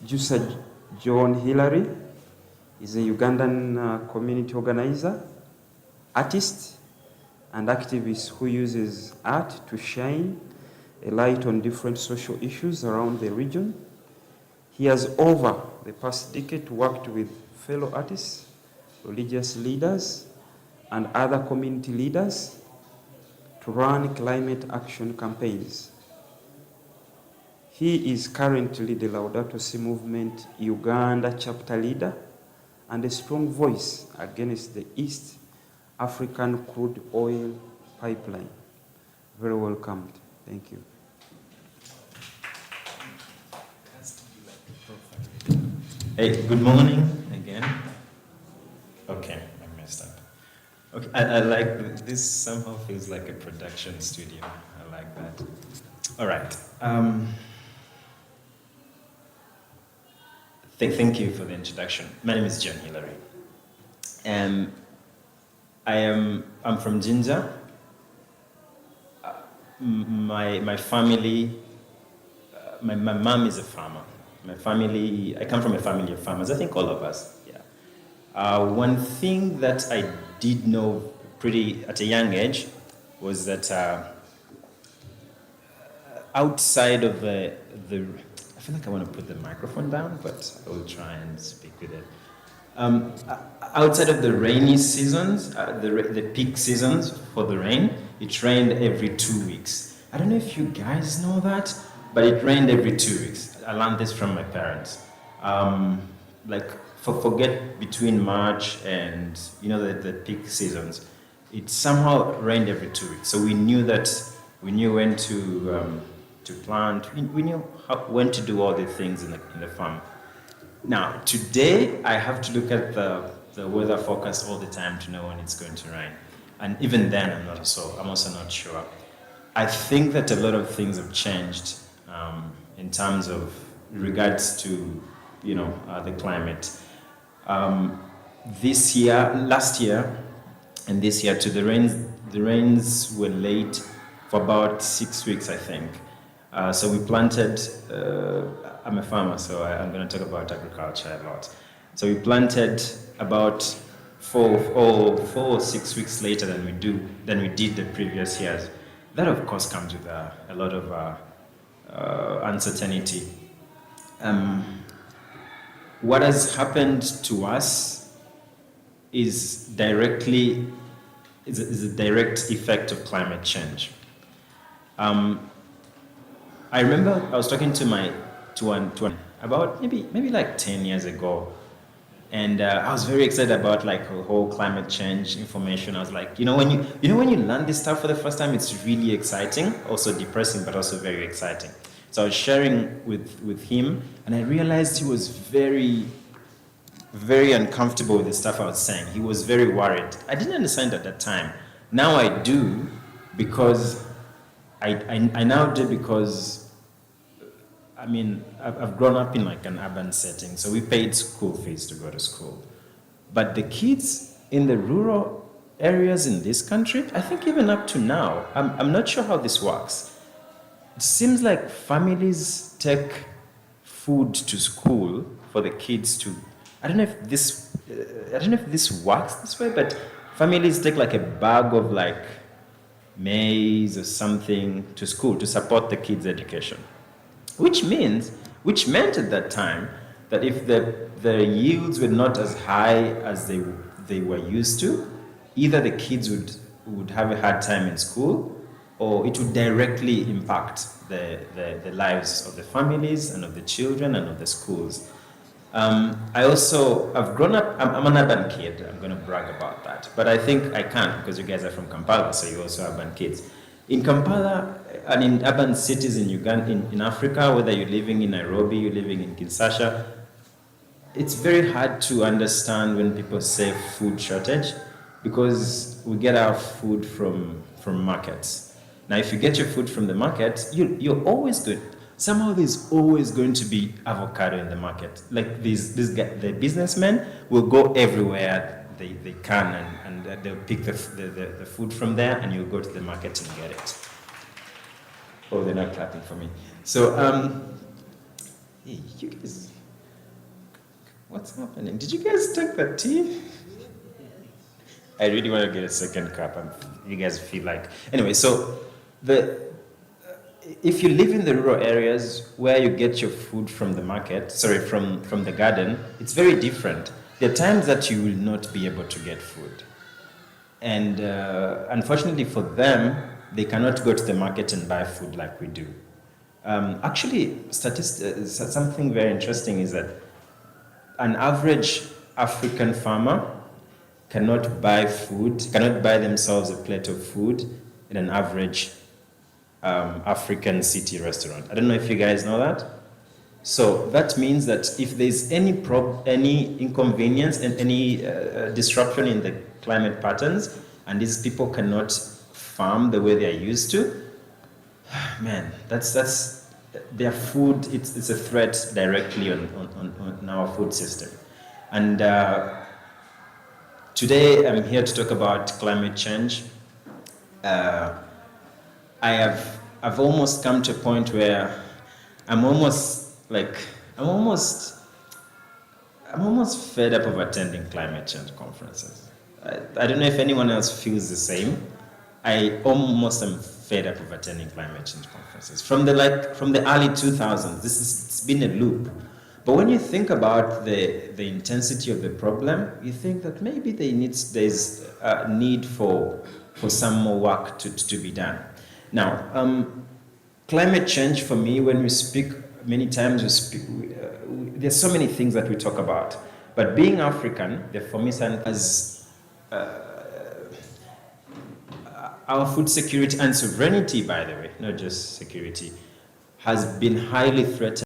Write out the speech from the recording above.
Jusa John Hillary is a Ugandan community organizer, artist, and activist who uses art to shine a light on different social issues around the region. He has, over the past decade, worked with fellow artists, religious leaders, and other community leaders to run climate action campaigns. He is currently the Laudato Si movement Uganda chapter leader and a strong voice against the East African crude oil pipeline. Very welcomed. Thank you. Hey, good morning again. Okay, I messed up. Okay, I like this. Somehow feels like a production studio. I like that. All right. Thank you for the introduction. My name is John Hillary, and I'm from Jinja. My family, my mom is a farmer. My family, I come from a family of farmers. I think all of us. Yeah. One thing that I did know pretty at a young age was that outside of the I feel like I want to put the microphone down, but I will try and speak with it. Outside of the rainy seasons, the peak seasons for the rain, it rained every 2 weeks. I don't know if you guys know that, but it rained every 2 weeks. I learned this from my parents. Forget between March and the peak seasons, it somehow rained every 2 weeks. So we knew when to plant. We knew when to do all the things in the farm. Now today I have to look at the weather forecast all the time to know when it's going to rain, and even then I'm also not sure. I think that a lot of things have changed in terms of regards to the climate. Last year, and this year too, the rains were late for about 6 weeks, I think. So we planted. I'm a farmer, so I'm going to talk about agriculture a lot. So we planted about 4 or 6 weeks later than we did the previous years. That of course comes with a lot of uncertainty. What has happened to us is a direct effect of climate change. I remember I was talking to one about maybe like 10 years ago, and I was very excited about like the whole climate change information. I was like, when you learn this stuff for the first time, it's really exciting, also depressing, but also very exciting. So I was sharing with him, and I realized he was very, very uncomfortable with the stuff I was saying. He was very worried. I didn't understand at that time. Now I do, because I now do because I've grown up in like an urban setting, so we paid school fees to go to school. But the kids in the rural areas in this country, I think even up to now, I'm not sure how this works. It seems like families take food to school for the kids to. I don't know if this works this way, but families take like a bag of like maize or something to school to support the kids' education. Which meant at that time that if the yields were not as high as they were used to, either the kids would have a hard time in school, or it would directly impact the lives of the families and of the children and of the schools. I've grown up, I'm an urban kid, I'm going to brag about that. But I think I can't, because you guys are from Kampala, so you're also urban kids. In Kampala and in urban cities in Uganda, in Africa, whether you're living in Nairobi, you're living in Kinshasa, it's very hard to understand when people say food shortage, because we get our food from markets. Now, if you get your food from the market, you're always good. Somehow there's always going to be avocado in the market. Like the businessmen will go everywhere they can, and they'll pick the food from there, and you'll go to the market and get it. Oh, they're not clapping for me. So, hey, you guys, What's happening? Did you guys take the tea? I really want to get a second cup. You guys feel like anyway. So if you live in the rural areas where you get your food from the market, from the garden, it's very different. There are times that you will not be able to get food. And unfortunately for them, they cannot go to the market and buy food like we do. Actually, something very interesting is that an average African farmer cannot buy themselves a plate of food in an average African city restaurant. I don't know if you guys know that. So that means that if there's any inconvenience and any disruption in the climate patterns, and these people cannot farm the way they are used to, man, that's their food. It's a threat directly on our food system. And today I'm here to talk about climate change. I've almost come to a point where I'm almost fed up of attending climate change conferences. I don't know if anyone else feels the same. I almost am fed up of attending climate change conferences. From the early 2000s, it's been a loop. But when you think about the intensity of the problem, you think that maybe there's a need for some more work to be done. Now, climate change for me, when we speak, many times there's so many things that we talk about. But being African, the Fomisan has our food security and sovereignty, by the way, not just security, has been highly threatened